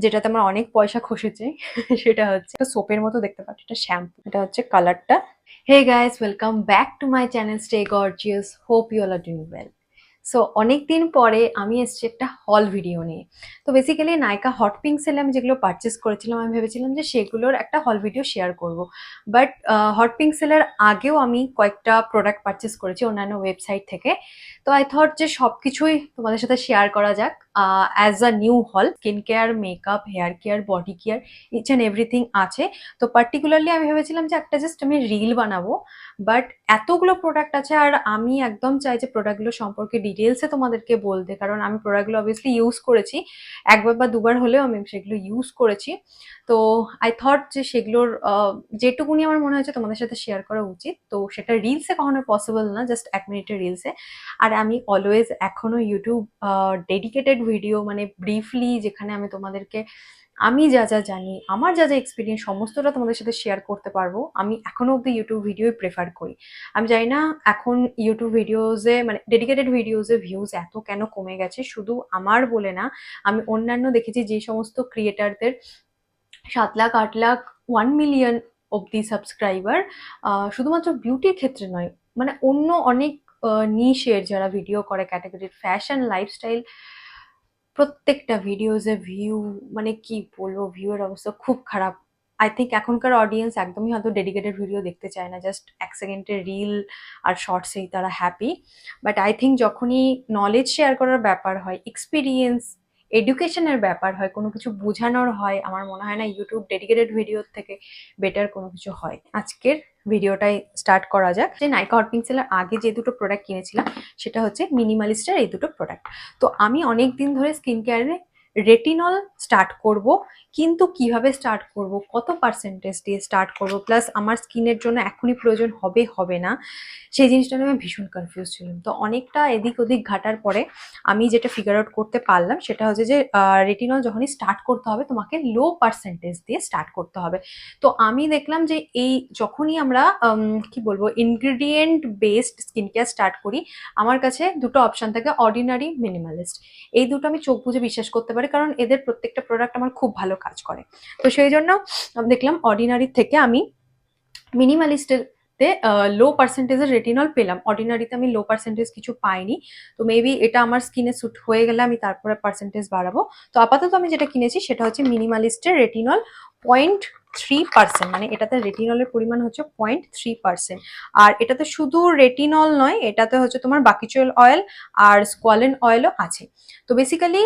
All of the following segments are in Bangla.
যেটাতে আমার অনেক পয়সা খসেছে। সেটা হচ্ছে একটা সোপের মতো দেখতে পাচ্ছ, এটা শ্যাম্পু, এটা হচ্ছে কালারটা। Hey guys, welcome back to my channel stay gorgeous, hope you all are doing well. So অনেকদিন পরে আমি এসেছি একটা হল ভিডিও নিয়ে। তো বেসিক্যালি নাইকা হট পিঙ্ক সেলে আমি যেগুলো পারচেস করেছিলাম, আমি ভেবেছিলাম যে সেগুলোর একটা হল ভিডিও শেয়ার করব। বাট হট পিঙ্ক সেলের আগেও আমি কয়েকটা প্রোডাক্ট পারচেস করেছি অন্যান্য ওয়েবসাইট থেকে। তো আই থট যে সব কিছুই তোমাদের সাথে শেয়ার করা যাক as a new haul. Skin care, makeup, hair care, body care, each and everything আছে। তো পার্টিকুলারলি আমি ভেবেছিলাম যে একটা জাস্ট আমি রিল বানাবো। বাট এতগুলো প্রোডাক্ট আছে আর আমি একদম চাই যে প্রোডাক্টগুলো সম্পর্কে ডিটেলসে তোমাদেরকে বলতে, কারণ আমি প্রোডাক্টগুলো অবভিয়াসলি ইউজ করেছি, একবার বা দুবার হলেও আমি সেগুলো ইউজ করেছি। তো আই থট যে সেগুলোর যেটুকুনি আমার মনে হয়েছে তোমাদের সাথে শেয়ার করা উচিত। তো সেটা রিলসে কখনো পসিবল না, জাস্ট 1 মিনিটের রিলসে। আর আমি অলওয়েজ এখনো ইউটিউব ডেডিকেটেড ভিডিও, মানে ব্রিফলি, যেখানে আমি তোমাদেরকে আমি যা যা জানি, আমার যা যা এক্সপিরিয়েন্স, সমস্তটা তোমাদের সাথে শেয়ার করতে পারবো। আমি এখনো অব্দি ইউটিউব ভিডিওই প্রেফার করি। আমি জানি না এখন ইউটিউব ভিডিওসে, মানে ডেডিকেটেড ভিডিওসে ভিউজ এত কেন কমে গেছে, শুধু আমার বলে না, আমি অন্যান্য দেখেছি যে সমস্ত ক্রিয়েটারদের 7 লাখ, 8 লাখ, 1 মিলিয়ন অব্দি সাবস্ক্রাইবার, শুধুমাত্র বিউটির ক্ষেত্রে নয়, মানে অন্য অনেক নিশের যারা ভিডিও করে, ক্যাটাগরির ফ্যাশন, লাইফস্টাইল, প্রত্যেকটা ভিডিওসে ভিউ, মানে কি বলবো, ভিউ এর অবস্থা খুব খারাপ। আই থিঙ্ক এখনকার অডিয়েন্স একদমই হয়তো ডেডিকেটেড ভিডিও দেখতে চায় না, জাস্ট 1 সেকেন্ডের রিল আর শর্টসেই তারা হ্যাপি। বাট আই থিঙ্ক যখনই নলেজ শেয়ার করার ব্যাপার হয়, এক্সপিরিয়েন্স, এডুকেশনের ব্যাপার হয়, কোনো কিছু বোঝানোর হয়, আমার মনে হয় না ইউটিউব ডেডিকেটেড ভিডিওর থেকে বেটার কোনো কিছু হয়। আজকের ভিডিওটাই স্টার্ট করা যাক। যে নাইকা হট পিঙ্ক সেলের আগে যে দুটো প্রোডাক্ট কিনেছিলাম সেটা হচ্ছে মিনিমালিস্টের এই দুটো প্রোডাক্ট। তো আমি অনেক দিন ধরে স্কিন কেয়ারে রেটিনল স্টার্ট করব, কিন্তু কিভাবে স্টার্ট করব, কত পার্সেন্টেজ দিয়ে স্টার্ট করব, প্লাস আমার স্কিনের জন্য এখনই প্রয়োজন হবে হবে না, সেই জিনিসটা নিয়ে আমি ভীষণ কনফিউজ ছিলাম। তো অনেকটা এদিক ওদিক ঘাটার পরে আমি যেটা ফিগার আউট করতে পারলাম সেটা হচ্ছে যে রেটিনল যখনই স্টার্ট করতে হবে তোমাকে লো পার্সেন্টেজ দিয়ে স্টার্ট করতে হবে। তো আমি দেখলাম যে এই যখনই আমরা কি বলবো ingredient based skin care start করি, আমার কাছে দুটো অপশন থাকে, অর্ডিনারি, মিনিমালিস্ট। এই দুটো আমি চোখ বুঝে বিশ্বাস করতে পারি, কারণ এদের প্রত্যেকটা প্রোডাক্ট আমার খুব ভালো কাজ করে। তো সেই জন্য দেখলাম অর্ডিনারির থেকে আমি মিনিমালিস্টের লো পার্সেন্টেজের রেটিনল পেলাম। অর্ডিনারিতে আমি লো পার্সেন্টেজ কিছু পাইনি। তো মেবি এটা আমার স্কিনে স্যুট হয়ে গেলে আমি তারপরে পার্সেন্টেজ বাড়াবো। তো আপাতত আমি যেটা কিনেছি সেটা হচ্ছে মিনিমালিস্টের রেটিনল 0.3%, মানে এটাতে রেটিনলের পরিমাণ হচ্ছে 0.3%। আর এটাতে শুধু রেটিনল নয়, এটাতে হচ্ছে তোমার বাকিচুয়াল অয়েল আর স্কোয়ালিন অয়েলও আছে। তো বেসিক্যালি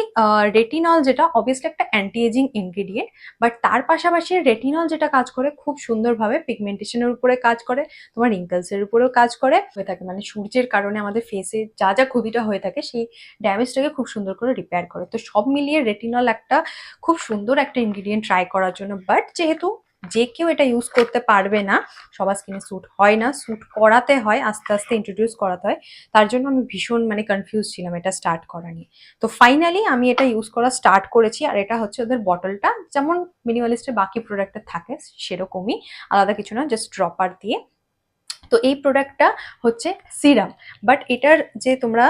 রেটিনল যেটা অবভিয়াসলি একটা অ্যান্টি এজিং ইনগ্রিডিয়েন্ট, বাট তার পাশাপাশি রেটিনল যেটা কাজ করে খুব সুন্দরভাবে পিগমেন্টেশনের উপরে কাজ করে, তোমার রিঙ্কলসের উপরেও কাজ করে হয়ে থাকে, মানে সূর্যের কারণে আমাদের ফেসে যা যা ক্ষতিটা হয়ে থাকে সেই ড্যামেজটাকে খুব সুন্দর করে রিপেয়ার করে। তো সব মিলিয়ে রেটিনল একটা খুব সুন্দর একটা ইনগ্রিডিয়েন্ট ট্রাই করার জন্য। বাট যেহেতু যে কেউ এটা ইউজ করতে পারবে না, সবার স্কিনে স্যুট হয় না, স্যুট করাতে হয়, আস্তে আস্তে ইন্ট্রোডিউস করাতে হয়, তার জন্য আমি ভীষণ মানে কনফিউজ ছিলাম এটা স্টার্ট করা নিয়ে। তো ফাইনালি আমি এটা ইউজ করা স্টার্ট করেছি। আর এটা হচ্ছে ওদের বটলটা, যেমন মিনিমালিস্টের বাকি প্রোডাক্টে থাকে সেরকমই, আলাদা কিছু না, জাস্ট ড্রপার দিয়ে। তো এই প্রোডাক্টটা হচ্ছে সিরাম, বাট এটার যে তোমরা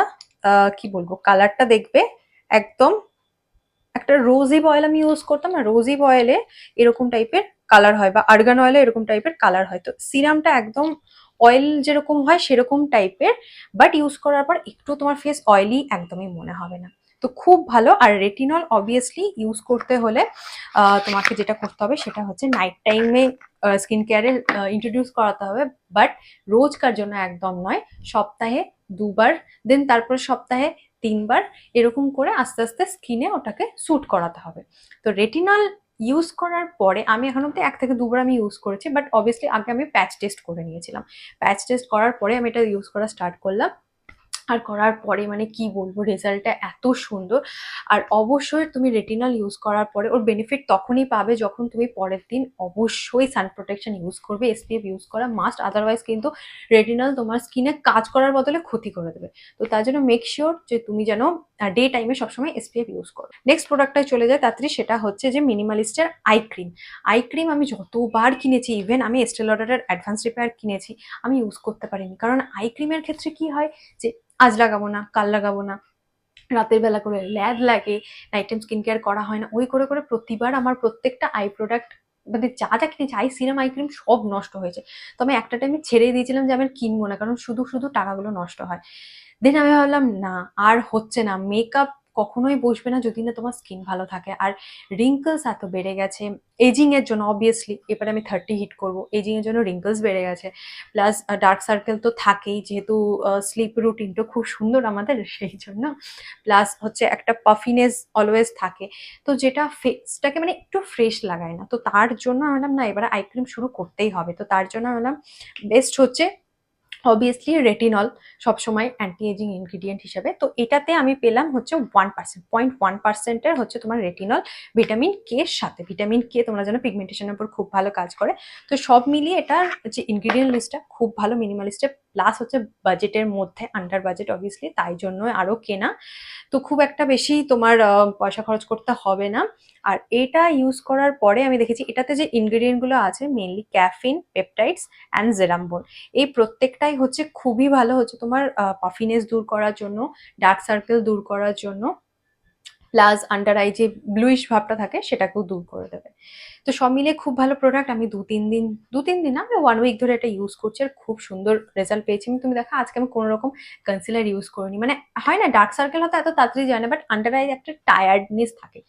কি বলবো কালারটা দেখবে, একদম একটা রোজিব অয়েল আমি ইউজ করতাম না, রোজিব অয়েলে এরকম টাইপের কালার হয়, বা আর্গান অয়েলে এরকম টাইপের কালার হয়। তো সিরামটা একদম অয়েল যেরকম হয় সেরকম টাইপের, বাট ইউজ করার পর একটু তোমার ফেস অয়েলি একদমই মনে হবে না। তো খুব ভালো। আর রেটিনল অবভিয়াসলি ইউজ করতে হলে তোমাকে যেটা করতে হবে সেটা হচ্ছে নাইট টাইমে স্কিন কেয়ারে ইন্ট্রোডিউস করাতে হবে, বাট রোজকার জন্য একদম নয়, সপ্তাহে 2বার, দেন তারপর সপ্তাহে 3বার, এরকম করে আস্তে আস্তে স্কিনে ওটাকে স্যুট করাতে হবে। তো রেটিনল ইউজ করার পরে আমি এখন অব্দি 1 থেকে 2বার আমি ইউজ করেছি, বাট অবভিয়াসলি আগে আমি প্যাচ টেস্ট করে নিয়েছিলাম। প্যাচ টেস্ট করার পরে আমি এটা ইউজ করা স্টার্ট করলাম। আর করার পরে মানে কি বলবো, রেজাল্টটা এত সুন্দর। আর অবশ্যই তুমি রেটিনল ইউজ করার পরে ওর বেনিফিট তখনই পাবে যখন তুমি পরের দিন অবশ্যই সান প্রোটেকশন ইউজ করবে, এসপিএফ ইউজ করা মাস্ট, আদারওয়াইজ কিন্তু রেটিনল তোমার স্কিনে কাজ করার বদলে ক্ষতি করে দেবে। তো তার জন্য মেক শিওর যে তুমি যেন ডে টাইমে সবসময় এসপিএফ ইউজ করো। নেক্সট প্রোডাক্টটায় চলে যায় তাড়াতাড়ি, সেটা হচ্ছে যে মিনিমালিস্টের আই ক্রিম। আই ক্রিম আমি যতবার কিনেছি, ইভেন আমি এস্টে লডারের অ্যাডভান্স রিপেয়ার কিনেছি, আমি ইউজ করতে পারিনি। কারণ আই ক্রিমের ক্ষেত্রে কি হয় যে আজ লাগাবো না, কাল লাগাবো না, রাতের বেলা করে ল্যাদ লাগে, নাইট টাইম স্কিন কেয়ার করা হয় না, ওই করে করে প্রতিবার আমার প্রত্যেকটা আই প্রোডাক্ট মানে যা যা কিনেছি আই সিরাম আই ক্রিম সব নষ্ট হয়েছে। তো আমি একটা টাইমে ছেড়ে দিয়েছিলাম যে আমি আর কিনবো না, কারণ শুধু শুধু টাকাগুলো নষ্ট হয়। দেন আমি ভাবলাম না, আর হচ্ছে না, মেকআপ কখনোই বসবে না যদি না তোমার স্কিন ভালো থাকে। আর রিঙ্কলস এত বেড়ে গেছে এজিং এর জন্য, অবভিয়াসলি এবারে আমি 30 হিট করবো, এজিং এর জন্য রিঙ্কলস বেড়ে গেছে, প্লাস ডার্ক সার্কেল তো থাকেই, যেহেতু স্লিপ রুটিনটা খুব সুন্দর আমাদের সেই জন্য, প্লাস হচ্ছে একটা পাফিনেস অলওয়েজ থাকে, তো যেটা ফেসটাকে মানে একটু ফ্রেশ লাগায় না। তো তার জন্য আমি বললাম না, এবারে আই ক্রিম শুরু করতেই হবে। তো তার জন্য আমি বললাম বেস্ট হচ্ছে অবভিয়াসলি রেটিনল, সবসময় অ্যান্টি এজিং ইনগ্রিডিয়েন্ট হিসেবে। তো এটাতে আমি পেলাম হচ্ছে 1%, 0.1%-এর হচ্ছে তোমার রেটিনল ভিটামিন কে এর সাথে। ভিটামিন কে তোমরা জানো পিগমেন্টেশনের উপর খুব ভালো কাজ করে। তো সব মিলিয়ে এটার যে ইনগ্রিডিয়েন্ট লিস্টটা খুব ভালো, মিনিমালিস্টে, প্লাস হচ্ছে বাজেটের মধ্যে, আন্ডার বাজেট অবভিয়াসলি, তাই জন্য আরও কেনা। তো খুব একটা বেশি তোমার পয়সা খরচ করতে হবে না। আর এটা ইউজ করার পরে আমি দেখেছি এটাতে যে ইনগ্রিডিয়েন্ট গুলো আছে, মেনলি ক্যাফিন, পেপটাইডস অ্যান্ড জেরাম্বোন, এই প্রত্যেকটাই হচ্ছে খুবই ভালো হচ্ছে তোমার পাফিনেস দূর করার জন্য, ডার্ক সার্কেল দূর করার জন্য, প্লাস আন্ডার আই যে ব্লুইশ ভাবটা থাকে সেটাকেও দূর করে দেবে। তো সব মিলিয়ে খুব ভালো প্রোডাক্ট। আমি দু তিন দিন না, আমি 1 উইক ধরে এটা ইউজ করছি আর খুব সুন্দর রেজাল্ট পেয়েছি। তুমি দেখো আজকে আমি কোনো রকম কনসিলার ইউজ করিনি, মানে হয় না ডার্ক সার্কেল হয়তো এত তাড়াতাড়ি যায় না, বাট আন্ডার আই একটা টায়ার্ডনেস থাকে,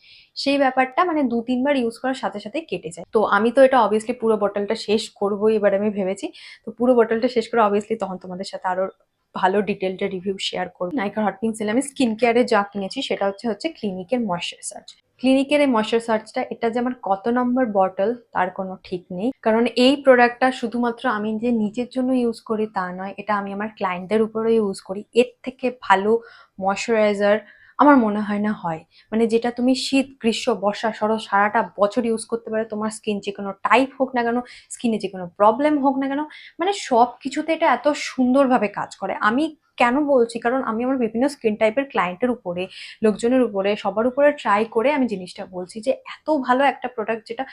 সেই ব্যাপারটা মানে 2-3 বার ইউজ করার সাথে সাথে কেটে যায়। তো আমি তো এটা অবভিয়াসলি পুরো বটলটা শেষ করবোই এবার আমি ভেবেছি। তো পুরো বটলটা শেষ করে অবভিয়াসলি তখন তোমাদের সাথে আরো ভালো ডিটেলটা রিভিউ শেয়ার করবো। নাইকার হট পিঙ্ক সেলে আমি স্কিন কেয়ারে যা কিনেছি সেটা হচ্ছে ক্লিনিকের ময়েশ্চার সার্চ। ক্লিনিকের এই ময়েশ্চার সার্চটা, এটা যে আমার কত নম্বর বটল তার কোনো ঠিক নেই, কারণ এই প্রোডাক্টটা শুধুমাত্র আমি যে নিজের জন্য ইউজ করি তা নয়, এটা আমি আমার ক্লায়েন্টদের উপরেও ইউজ করি। এর থেকে ভালো ময়েশ্চারাইজার আমার মনে হয় না হয়, মানে যেটা তুমি শীত, গ্রীষ্ম, বর্ষা, শরৎ সারাটা বছর ইউজ করতে পারে, তোমার স্কিন যে কোনো টাইপ হোক না কেন, স্কিনে যে কোনো প্রবলেম হোক না কেন, মানে সব কিছুতে এটা এত সুন্দরভাবে কাজ করে। আমি কেন বলছি, কারণ আমি আমার বিভিন্ন স্কিন টাইপের ক্লায়েন্টের উপরে, লোকজনের উপরে, সবার উপরে ট্রাই করে আমি জিনিসটা বলছি যে এত ভালো একটা প্রোডাক্ট যেটা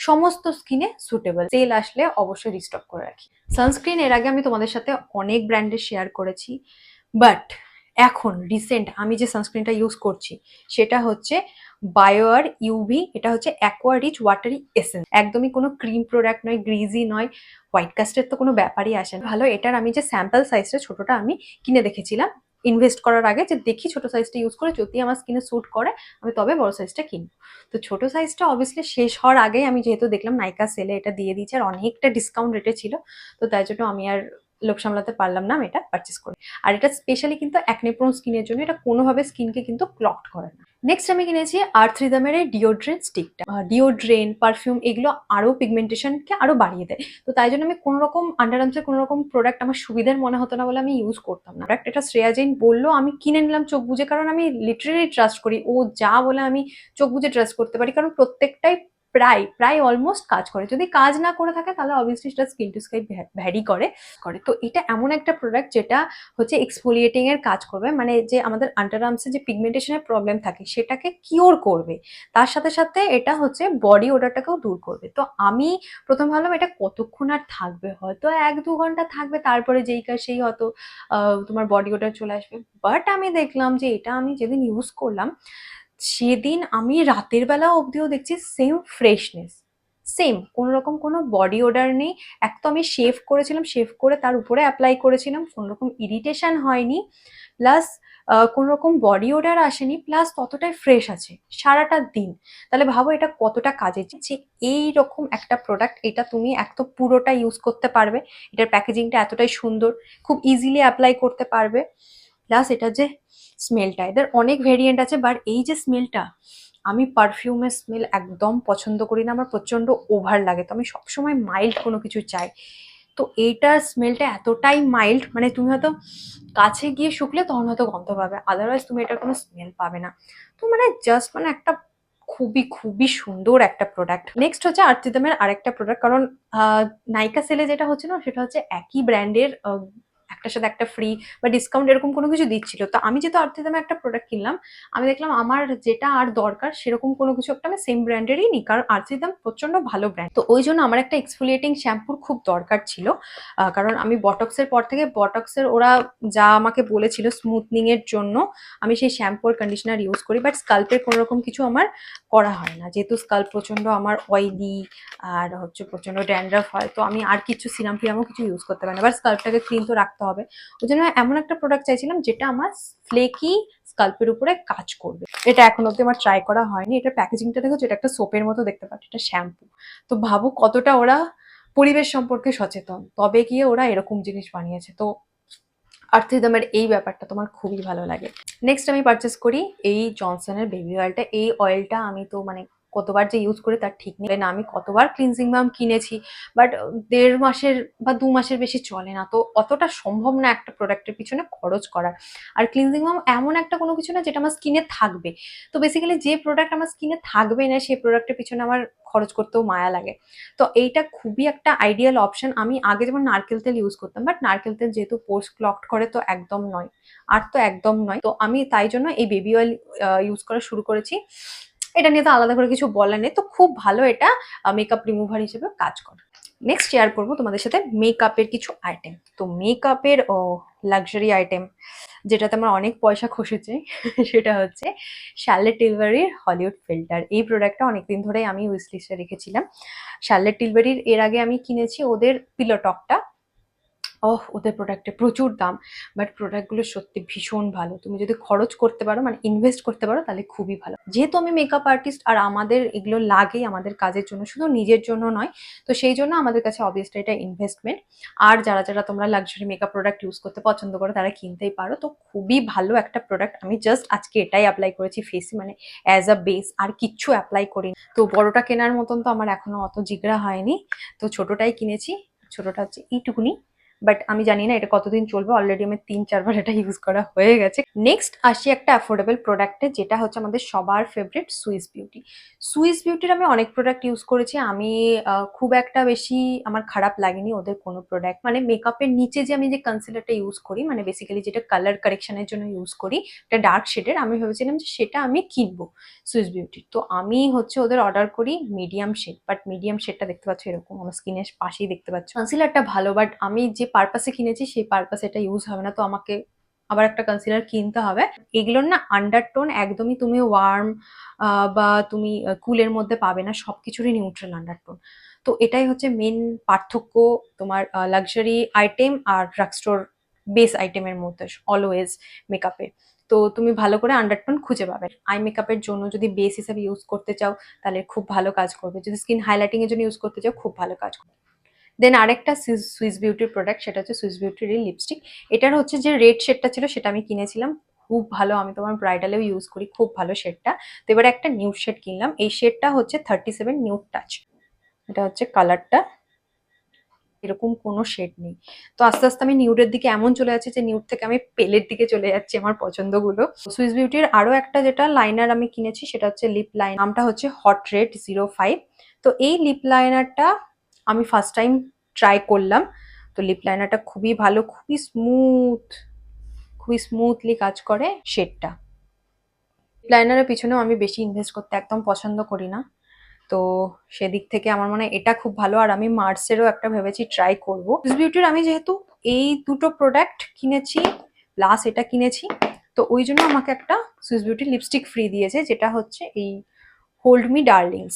সমস্ত স্কিনে সুটেবল। সেল আসলে অবশ্যই রিস্টক করে রাখি। সানস্ক্রিন এর আগে আমি তোমাদের সাথে অনেক ব্র্যান্ডের শেয়ার করেছি, বাট এখন রিসেন্ট আমি যে সানস্ক্রিনটা ইউজ করছি সেটা হচ্ছে বায়োয়ার ইউভি। এটা হচ্ছে অ্যাকোয়া রিচ ওয়াটারি এসেন্স, একদমই কোনো ক্রিম প্রোডাক্ট নয়, গ্রিজি নয়, হোয়াইট কাস্টের তো কোনো ব্যাপারই আসে না। ভালো, এটার আমি যে স্যাম্পল সাইজটা ছোটটা আমি কিনে দেখেছিলাম ইনভেস্ট করার আগে, যে দেখি ছোট সাইজটা ইউজ করে যদি আমার স্কিনে স্যুট করে আমি তবে বড় সাইজটা কিনবো। তো ছোট সাইজটা অবভিয়াসলি শেষ হওয়ার আগেই আমি যেহেতু দেখলাম নাইকা সেলে এটা দিয়ে দিচ্ছে আর অনেকটা ডিসকাউন্ট রেটে ছিল, তো তাই জন্য আমি আর লোভ সামলাতে পারলাম না, আমি এটা পারচেস করি। আর এটা স্পেশালি কিন্তু অ্যাকনে প্রোন স্কিনের জন্য, এটা কোনোভাবে স্কিনকে কিন্তু ক্লগড করে না। নেক্সট আমি কিনেছি আর্থ রিদমের এই ডিওড্রেন্ট স্টিকটা। ডিওড্রেন্ট, পারফিউম এগুলো আরো পিগমেন্টেশনকে আরো বাড়িয়ে দেয়, তো তাই জন্য আমি কোনো রকম আন্ডার আর্মসের কোনো রকম প্রোডাক্ট আমার সুবিধার মনে হতো না বলে আমি ইউজ করতাম না। প্রোডাক্ট এটা শ্রেয়া জৈন বললো, আমি কিনে নিলাম চোখ বুঝে, কারণ আমি লিটারেলি ট্রাস্ট করি, ও যা বলে আমি চোখ বুঝে ট্রাস্ট করতে পারি, কারণ প্রত্যেকটাই প্রায় প্রায় অলমোস্ট কাজ করে। যদি কাজ না করে থাকে তাহলে অবভিয়াসলি সেটা স্কিন টু স্কিন ভ্যারি করে। তো এটা এমন একটা প্রোডাক্ট যেটা হচ্ছে এক্সফোলিয়েটিং এর কাজ করবে, মানে যে আমাদের আন্ডার আর্মসে যে পিগমেন্টেশনের প্রবলেম থাকে সেটাকে কিওর করবে, তার সাথে সাথে এটা হচ্ছে বডি ওডরটাকেও দূর করবে। তো আমি প্রথম ভাবলাম এটা কতক্ষণ আর থাকবে, হয়তো 1-2 ঘন্টা থাকবে, তারপরে যেই কাজ সেই হয়তো তোমার বডি ওডর চলে আসবে। বাট আমি দেখলাম যে এটা আমি যেদিন ইউজ করলাম সেদিন আমি রাতের বেলা অবধিও দেখছি সেম ফ্রেশনেস, সেম, কোনো রকম কোনো বডি ওডার নেই। এক তো আমি শেভ করেছিলাম, শেভ করে তার উপরে অ্যাপ্লাই করেছিলাম, কোনো রকম ইরিটেশন হয়নি, প্লাস কোনো রকম বডি ওডার আসেনি, প্লাস ততটাই ফ্রেশ আছে সারাটা দিন। তাহলে ভাবো এটা কতটা কাজে, যে এইরকম একটা প্রোডাক্ট, এটা তুমি এক তো পুরোটা ইউজ করতে পারবে, এটার প্যাকেজিংটা এতটাই সুন্দর, খুব ইজিলি অ্যাপ্লাই করতে পারবে, প্লাস এটা যে স্মেলটা, এদের অনেক ভেরিয়েন্ট আছে, বাট এই যে স্মেলটা, আমি পারফিউমের স্মেল একদম পছন্দ করি না, আমার প্রচন্ড ওভার লাগে, তো আমি সবসময় মাইল্ড কোনো কিছু চাই। তো এইটার স্মেলটা এতটাই মাইল্ড, মানে তুমি হয়তো কাছে গিয়ে শুকলে তখন হয়তো গন্ধ পাবে, আদারওয়াইজ তুমি এটার কোনো স্মেল পাবে না। তো মানে জাস্ট মানে একটা খুবই খুবই সুন্দর একটা প্রোডাক্ট। নেক্সট হচ্ছে আর্থিদমের আরেকটা প্রোডাক্ট, কারণ নাইকা সেলে যেটা হচ্ছে না সেটা হচ্ছে একই ব্র্যান্ডের একটার সাথে একটা ফ্রি বা ডিসকাউন্ট এরকম কোনো কিছু দিচ্ছিল। তো আমি যেহেতু আর্থি দামে একটা প্রোডাক্ট কিনলাম, আমি দেখলাম আমার যেটা আর দরকার সেরকম কোনো কিছু একটা আমি সেম ব্র্যান্ডেরই নিই, কারণ আর্থি দাম প্রচন্ড ভালো ব্র্যান্ড। তো ওই জন্য আমার একটা এক্সফোলিয়েটিং শ্যাম্পুর খুব দরকার ছিল, কারণ আমি বটক্সের পর থেকে বটক্সের ওরা যা আমাকে বলেছিল স্মুথনিং এর জন্য আমি সেই শ্যাম্পু আর কন্ডিশনার ইউজ করি, বাট স্কাল্পের কোনো রকম কিছু আমার করা হয় না, যেহেতু স্কাল্প প্রচন্ড আমার অয়েলি আর হচ্ছে প্রচন্ড ড্যান্ড্রাফ হয়। তো আমি আর কিছু সিরাম ফিরামও কিছু ইউজ করতে পারি না, বাট স্কাল্পটাকে ক্লিন তো রাখতে হবে। ওই জন্য এমন একটা প্রোডাক্ট চাইছিলাম যেটা আমার ফ্লেকি স্কাল্পের উপরে কাজ করবে। এটা এখন অব্দি আমার ট্রাই করা হয়নি। এটা প্যাকেজিংটা দেখো, যেটা একটা সোপের মতো দেখতে পাচ্ছি, এটা শ্যাম্পু। তো ভাবো কতটা ওরা পরিবেশ সম্পর্কে সচেতন, তবে গিয়ে ওরা এরকম জিনিস বানিয়েছে। তো আর্থি দামের এই ব্যাপারটা তোমার খুবই ভালো লাগে। নেক্সট আমি পারচেস করি এই জনসনের বেবি অয়েলটা। এই অয়েলটা আমি তো মানে কতবার যে ইউজ করি তার ঠিক নেই না, আমি কতবার ক্লিনজিং বাম কিনেছি, বাট 1.5 মাসের বা 2 মাসের বেশি চলে না। তো অতটা সম্ভব না একটা প্রোডাক্টের পিছনে খরচ করার। আর ক্লিনজিং বাম এমন একটা কোনো কিছু না যেটা আমার স্কিনে থাকবে। তো বেসিক্যালি যে প্রোডাক্ট আমার স্কিনে থাকবে না সেই প্রোডাক্টের পিছনে আমার খরচ করতেও মায়া লাগে। তো এইটা খুবই একটা আইডিয়াল অপশন। আমি আগে যেমন নারকেল তেল ইউজ করতাম, বাট নারকেল তেল যেহেতু পোর্স ক্লগড করে তো একদম নয়, আর তো একদম নয়। তো আমি তাই জন্য এই বেবি অয়েল ইউজ করা শুরু করেছি। এটা নিয়ে তো আলাদা করে কিছু বলার নেই, তো খুব ভালো এটা মেকআপ রিমুভার হিসেবে কাজ করে। নেক্সট শেয়ার করবো তোমাদের সাথে মেকআপের কিছু আইটেম। তো মেকআপের লাক্সারি আইটেম যেটাতে আমার অনেক পয়সা খসেছে সেটা হচ্ছে শার্লেট টিলবারির হলিউড ফিল্টার। এই প্রোডাক্টটা অনেকদিন ধরে আমি উইশ লিস্টে রেখেছিলাম। শার্লেট টিলবারির এর আগে আমি কিনেছি ওদের পিলো টকটা। ওদের প্রোডাক্টে প্রচুর দাম, বাট প্রোডাক্টগুলো সত্যি ভীষণ ভালো। তুমি যদি খরচ করতে পারো, মানে ইনভেস্ট করতে পারো, তাহলে খুবই ভালো। যেহেতু আমি মেকআপ আর্টিস্ট আর আমাদের এগুলো লাগেই আমাদের কাজের জন্য, শুধু নিজের জন্য নয়, তো সেই জন্য আমাদের কাছে অবভিয়াসলি এটা ইনভেস্টমেন্ট। আর যারা যারা তোমরা লাক্সারি মেকআপ প্রোডাক্ট ইউজ করতে পছন্দ করো তারা কিনতেই পারো। তো খুবই ভালো একটা প্রোডাক্ট। আমি জাস্ট আজকে এটাই অ্যাপ্লাই করেছি ফেসে, মানে অ্যাজ আ বেস, আর কিচ্ছু অ্যাপ্লাই করিনি। তো বড়টা কেনার মতন তো আমার এখনো অত জিগরা হয়নি, তো ছোটটাই কিনেছি। ছোটটা হচ্ছে এইটুকুনি, বাট আমি জানি না এটা কতদিন চলবে। অলরেডি আমার 3-4 বার এটা ইউজ করা হয়ে গেছে। নেক্সট আসি একটা অ্যাফোর্ডেবল প্রোডাক্টে, যেটা হচ্ছে আমাদের সবার ফেভারিট সুইস বিউটি। সুইস বিউটির আমি অনেক প্রোডাক্ট ইউজ করেছি। আমি খুব একটা বেশি আমার খারাপ লাগেনি ওদের কোনো প্রোডাক্ট। মানে মেকআপের নিচে যে আমি যে কনসিলারটা ইউজ করি, মানে বেসিক্যালি যেটা কালার কারেকশনের জন্য ইউজ করি, একটা ডার্ক শেডের, আমি ভেবেছিলাম যে সেটা আমি কিনবো সুইস বিউটির। তো আমি হচ্ছে ওদের অর্ডার করি মিডিয়াম শেড, বাট মিডিয়াম শেডটা দেখতে পাচ্ছ এরকম আমার স্কিনের পাশেই দেখতে পাচ্ছ। কনসিলারটা ভালো, বাট আমি যে পারপাসে কিনেছি সেই পারপাসে এটা ইউজ হবে না, তো আমাকে আবার একটা কনসিলার কিনতে হবে। এগুলোর না আন্ডারটোন একদমই তুমি ওয়ার্ম বা তুমি কুলের মধ্যে পাবে না, সবকিছুরই নিউট্রাল আন্ডারটোন। তো এটাই হচ্ছে মেন পার্থক্য তোমার লাক্সারি আইটেম আর ড্রাগস্টোর বেস আইটেমের মধ্যে অলওয়েজ মেকআপে। তো তুমি ভালো করে আন্ডারটোন খুঁজে পাবে। আই মেকআপের জন্য যদি বেস হিসাবে ইউজ করতে চাও তাহলে খুব ভালো কাজ করবে, যদি স্কিন হাইলাইটিং এর জন্য ইউজ করতে চাও খুব ভালো কাজ করবে। দেন আরেকটা সুইস বিউটির প্রোডাক্ট, সেটা হচ্ছে সুইস বিউটির লিপস্টিক। এটার হচ্ছে যে রেড শেডটা ছিল সেটা আমি কিনেছিলাম, খুব ভালো। আমি তোমার ব্রাইডালেও ইউজ করি, খুব ভালো শেডটা। তো এবারে একটা নিউড শেড কিনলাম। এই শেডটা হচ্ছে 37 নিউড টাচ। এটা হচ্ছে কালারটা, এরকম কোনো শেড নেই। তো আস্তে আস্তে আমি নিউডের দিকে এমন চলে যাচ্ছি যে নিউড থেকে আমি পেলের দিকে চলে যাচ্ছি আমার পছন্দগুলো। সুইস বিউটির আরো একটা যেটা লাইনার আমি কিনেছি সেটা হচ্ছে লিপ লাইন, নামটা হচ্ছে হট রেড 05। তো এই লিপ লাইনারটা আমি ফার্স্ট টাইম ট্রাই করলাম। তো লিপ লাইনারটা খুবই ভালো, খুবই স্মুথলি কাজ করে শেডটা। লিপ লাইনারের পিছনেও আমি বেশি ইনভেস্ট করতে একদম পছন্দ করি না, তো সেদিক থেকে আমার মনে হয় এটা খুব ভালো। আর আমি মার্সেরও একটা ভেবেছি ট্রাই করবো। সুইস বিউটির আমি যেহেতু এই দুটো প্রোডাক্ট কিনেছি প্লাস এটা কিনেছি, তো ওই জন্য আমাকে একটা সুইস বিউটি লিপস্টিক ফ্রি দিয়েছে, যেটা হচ্ছে এই হোল্ড মি ডার্লিংস।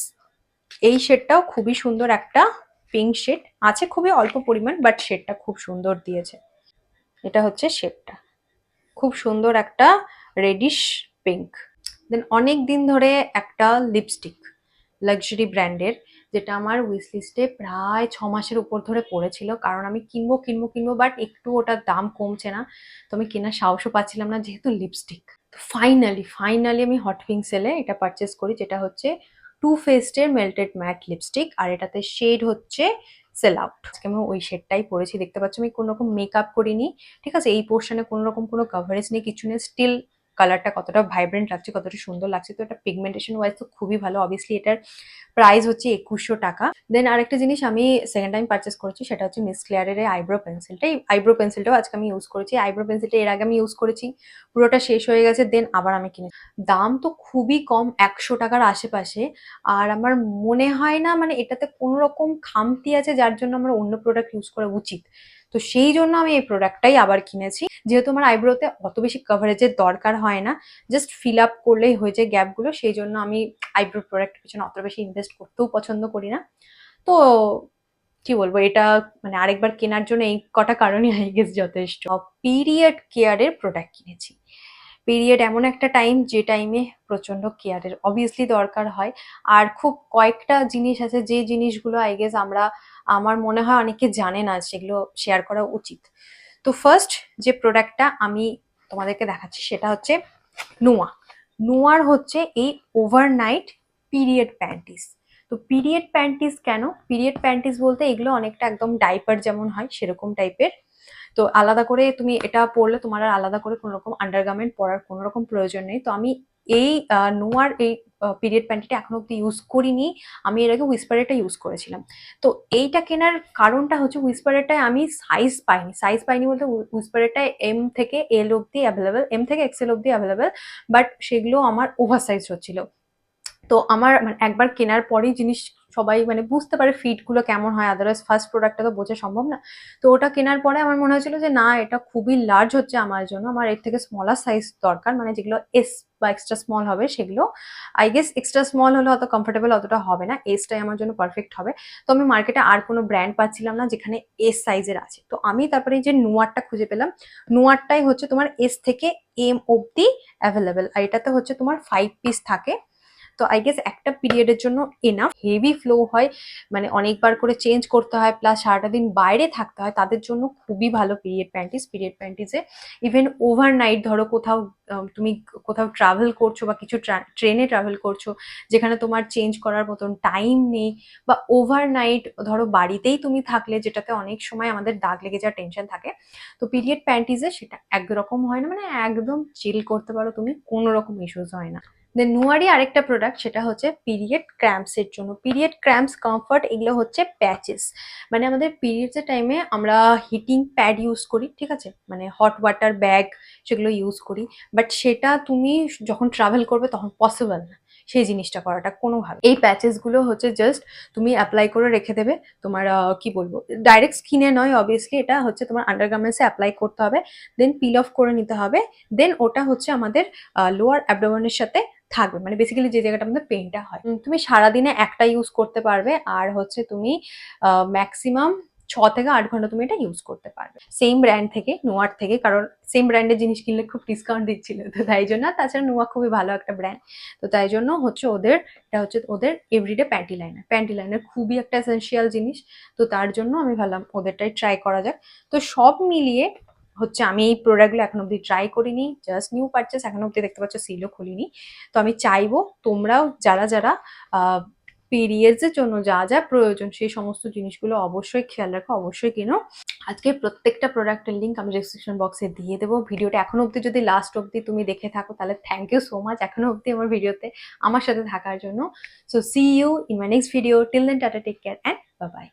এই শেডটাও খুবই সুন্দর, একটা পিঙ্ক শেড আছে, খুবই অল্প পরিমাণ, বাট শেডটা খুব সুন্দর দিয়েছে। এটা হচ্ছে শেডটা, খুব সুন্দর একটা রেডিশ পিঙ্ক। দেন অনেক দিন ধরে একটা লিপস্টিক লাক্সারি ব্র্যান্ডের, যেটা আমার উইশ লিস্টে প্রায় 6 মাসের উপর ধরে পড়েছিল, কারণ আমি কিনবো কিনবো কিনবো, বাট একটু ওটার দাম কমছে না, তো আমি কেনার সাহসও পাচ্ছিলাম না যেহেতু লিপস্টিক। তো ফাইনালি আমি হট পিঙ্ক সেলে এটা পারচেস করি, যেটা হচ্ছে টু ফেস্টের মেল্টেড ম্যাট লিপস্টিক, আর এটাতে শেড হচ্ছে সেল আউট। আজকে আমি ওই শেডটাই পরেছি, দেখতে পাচ্ছ আমি কোনো রকম মেকআপ করিনি, ঠিক আছে। এই পোর্শনে কোনো রকম কোনো কভারেজ নেই, কিছু নেই, স্টিল কালারটা কতটা ভাইব্রেন্ট লাগছে, কতটা সুন্দর লাগছে। তো এটা পিগমেন্টেশন ওয়াইজ তো খুবই ভালো। অবভিয়াসলি এটার প্রাইস হচ্ছে 2100 টাকা। দেন আরেকটা জিনিস আমি সেকেন্ড টাইম পারচেস করেছি, সেটা হচ্ছে মিস ক্লিয়ারের আইব্রো পেন্সিলটা। এই আইব্রো পেন্সিলটাও আজকে আমি ইউজ করেছি। আইব্রো পেন্সিলটা এর আগে আমি ইউজ করেছি, পুরোটা শেষ হয়ে গেছে, দেন আবার আমি কিনে। দাম তো খুবই কম, 100 টাকার আশেপাশে। আর আমার মনে হয় না মানে এটাতে কোনো রকম খামতি আছে যার জন্য আমার অন্য প্রোডাক্ট ইউজ করা উচিত। তো সেই জন্য আমি এই প্রোডাক্টটাই আবার কিনেছি। যেহেতু আমার আইব্রোতে অত বেশি কভারেজের দরকার হয় না, জাস্ট ফিল আপ করলেই হয়ে যায় গ্যাপগুলো, সেই জন্য আমি আইব্রো প্রোডাক্টের পিছনে অত বেশি ইনভেস্ট করতেও পছন্দ করি না। তো কি বলবো, এটা মানে আরেকবার কেনার জন্য এই কটা কারণই আই গেস যথেষ্ট। পিরিয়ড কেয়ারের প্রোডাক্ট কিনেছি। পিরিয়ড এমন একটা টাইম যে টাইমে প্রচন্ড কেয়ারের অবভিয়াসলি দরকার হয়। আর খুব কয়েকটা জিনিস আছে যে জিনিসগুলো আই গেস আমার মনে হয় অনেকে জানে না, সেগুলো শেয়ার করা উচিত। তো ফার্স্ট যে প্রোডাক্টটা আমি তোমাদেরকে দেখাচ্ছি সেটা হচ্ছে নোয়া। নোয়ার হচ্ছে এই ওভারনাইট পিরিয়ড প্যান্টিস। তো পিরিয়ড প্যান্টিস কেন? পিরিয়ড প্যান্টিস বলতে এগুলো অনেকটা একদম ডাইপার যেমন হয় সেরকম টাইপের। তো আলাদা করে তুমি এটা পরলে তোমার আর আলাদা করে কোনো রকম আন্ডারগার্মেন্ট পরার কোনো রকম প্রয়োজন নেই। তো আমি এই নোয়ার এই পিরিয়ড প্যান্টিটা এখনো অব্দি ইউজ করিনি। আমি এর আগে হুইসপারেরটা ইউজ করেছিলাম। তো এইটা কেনার কারণটা হচ্ছে হুইসপারেরটায় আমি সাইজ পাইনি বলতে হুইসপারেরটায় এম থেকে এল অব্দি অ্যাভেলেবেল, এম থেকে এক্সেল অব্দি অ্যাভেলেবেল, বাট সেগুলো আমার ওভার সাইজ হচ্ছিল। তো আমার মানে একবার কেনার পরেই জিনিস সবাই মানে বুঝতে পারে ফিট গুলো কেমন হয়, আদারওয়াইজ ফার্স্ট প্রোডাক্টটা তো বোঝা সম্ভব না। তো ওটা কেনার পরে আমার মনে হয়েছিল যে না, এটা খুবই লার্জ হচ্ছে আমার জন্য, আমার এর থেকে স্মলার সাইজ দরকার, মানে যেগুলো এস বা এক্সট্রা স্মল হবে সেগুলো। আই গেস এক্সট্রা স্মল হলে অত কমফোর্টেবল অতটা হবে না, এসটাই আমার জন্য পারফেক্ট হবে। তো আমি মার্কেটে আর কোনো ব্র্যান্ড পাচ্ছিলাম না যেখানে এস সাইজের আছে। তো আমি তারপরে এই যে নোয়ারটা খুঁজে পেলাম। নোয়ারটাই হচ্ছে তোমার এস থেকে এম অব্দি অ্যাভেলেবেল, আর এটাতে হচ্ছে তোমার 5 পিস থাকে। তো আই গেস একটা পিরিয়ডের জন্য এনাফ। হেভি ফ্লো হয়, মানে অনেকবার করে চেঞ্জ করতে হয়, প্লাস সারাটা দিন বাইরে থাকতে হয়, তাদের জন্য খুবই ভালো পিরিয়ড প্যান্টিস। পিরিয়ড প্যান্টিসে ইভেন ওভারনাইট ধরো কোথাও তুমি কোথাও ট্রাভেল করছো বা কিছু ট্রেনে ট্রাভেল করছো যেখানে তোমার চেঞ্জ করার মতন টাইম নেই, বা ওভারনাইট ধরো বাড়িতেই তুমি থাকলে, যেটাতে অনেক সময় আমাদের দাগ লেগে যাওয়ার টেনশন থাকে। তো পিরিয়ড প্যান্টিসে সেটা একরকম হয় না, মানে একদম চিল করতে পারো তুমি, কোনো রকম ইস্যুস হয় না। দেন নোয়ারই আরেকটা প্রোডাক্ট সেটা হচ্ছে পিরিয়ড ক্র্যাম্পস এর জন্য। পিরিয়ড ক্র্যাম্পস কমফর্ট এগুলো হচ্ছে প্যাচেস। মানে আমাদের পিরিয়ডস এর টাইমে আমরা হিটিং প্যাড ইউজ করি, ঠিক আছে, মানে হট ওয়াটার ব্যাগ সেগুলো ইউজ করি, বাট সেটা তুমি যখন ট্রাভেল করবে তখন পসিবল না সেই জিনিসটা করাটা কোনোভাবে। এই প্যাচেস গুলো হচ্ছে জাস্ট তুমি অ্যাপ্লাই করে রেখে দেবে তোমার কি বলবো, ডাইরেক্ট স্কিনে নয় অবভিয়াসলি, এটা হচ্ছে তোমার আন্ডারগার্মেন্টসে অ্যাপ্লাই করতে হবে, দেন পিল অফ করে নিতে হবে। দেন ওটা হচ্ছে আমাদের লোয়ার অ্যাবডোমেনের সাথে থাকবে, মানে বেসিক্যালি যে জায়গাটা আমাদের পেনটা হয়। তুমি সারাদিনে একটা ইউজ করতে পারবে, আর হচ্ছে তুমি ম্যাক্সিমাম 6 থেকে 8 ঘন্টা তুমি এটা ইউজ করতে পারবে। সেম ব্র্যান্ড থেকে, নোয়ার থেকে, কারণ সেম ব্র্যান্ডের জিনিস কিনলে খুব ডিসকাউন্ট দিচ্ছিল, তো তাই জন্য। তাছাড়া নোয়া খুবই ভালো একটা ব্র্যান্ড, তো তাই জন্য হচ্ছে এটা হচ্ছে ওদের everyday panty liner. Panty liner খুবই একটা এসেন্সিয়াল জিনিস, তো তার জন্য আমি ভাবলাম ওদেরটাই ট্রাই করা যাক। তো সব মিলিয়ে হচ্ছে আমি এই প্রোডাক্টগুলো এখন অব্দি ট্রাই করিনি, জাস্ট নিউ পারচেস, এখন অব্দি দেখতে পাচ্ছ সিলও খুলিনি। তো আমি চাইবো তোমরাও যারা যারা পিরিয়ডস এর জন্য যা যা প্রয়োজন সেই সমস্ত জিনিসগুলো অবশ্যই খেয়াল রাখো, অবশ্যই কেনো। আজকে প্রত্যেকটা প্রোডাক্টের লিঙ্ক আমি ডেসক্রিপশন বক্সে দিয়ে দেবো। ভিডিওটা এখনো অব্দি যদি লাস্ট অব্দি তুমি দেখে থাকো তাহলে থ্যাংক ইউ সো মাচ এখনো অব্দি আমার ভিডিওতে আমার সাথে থাকার জন্য। So see you in my next video, till then tata, take care and bye by.